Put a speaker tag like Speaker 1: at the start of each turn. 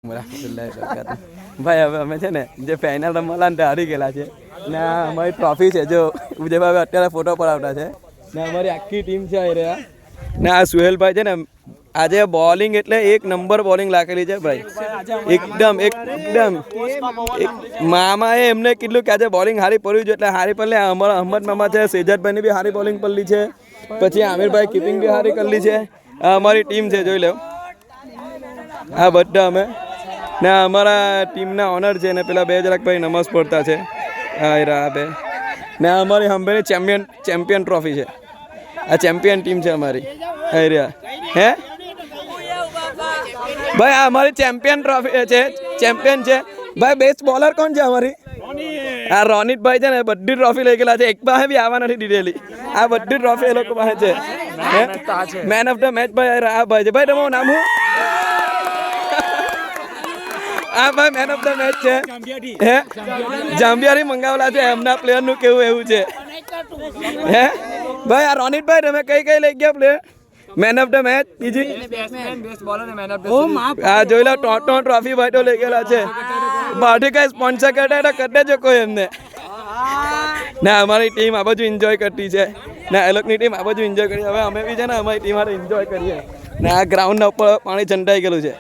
Speaker 1: ભાઈ હવે અમે છે ને જે ફાઇનલ રમવાના ને હારી ગયેલા છે ને અમારી ટ્રોફી છે જો ઉદયભાઈ અત્યારે ફોટો પડાવતા છે ને અમારી આખી ટીમ છે આવી રહ્યા ને આ સુહેલભાઈ છે ને આજે બોલિંગ એટલે એક નંબર બોલિંગ લાગેલી છે ભાઈ એકદમ મામાએ એમને કીધું કે આજે બોલિંગ હારી પડ્યું છે એટલે હારી પડે અમારા અહમદ મામા છે સેજાદભાઈની બી હારી બોલિંગ પડલી છે પછી આમિરભાઈ કીપિંગ બી હારી કરેલી છે આ અમારી ટીમ છે જોઈ લો આ બધા અમે ને અમારા ટીમના ઓનર છે ને પેલા બે જરાકભાઈ નમસ પડતા છે હા બે ને અમારી હંભેની ચેમ્પિયન ટ્રોફી છે આ ચેમ્પિયન ટીમ છે અમારી રહ્યા હે ભાઈ આ અમારી ચેમ્પિયન ટ્રોફી છે ચેમ્પિયન છે ભાઈ બેસ્ટ બોલર કોણ છે અમારી આ રોનિતભાઈ છે ને બધી ટ્રોફી લઈ ગયેલા છે એક પાસે બી આવવા નથી દીધેલી આ બધી ટ્રોફી એ લોકો પાસે છે મેન ઓફ ધ મેચ ભાઈ આ ભાઈ છે ભાઈ તમારું નામ શું આ ભાઈ મેન ઓફ ધ મેચ છે હે જાંબિયારી મંગાવેલા છે એમના પ્લેયરનું કેવું એવું છે હે ભાઈ આ રોનિતભાઈ તમે કઈ લઈ ગયા player man of the match બીજી હા જોઈ લો ટોટો ટ્રોફી ભાઈ તો લઈ ગયેલા છે બહારથી કઈ સ્પોન્સર કરતા તો કરી દેજો કોઈ એમને ને અમારી ટીમ આ બાજુ એન્જોય કરતી છે ને એ લોકોની ટીમ આ બાજુ એન્જોય કરી હવે અમે બી છે ને અમારી ટીમ એન્જોય કરીએ ને આ ગ્રાઉન્ડ ઉપર પાણી છંટાઈ ગયેલું છે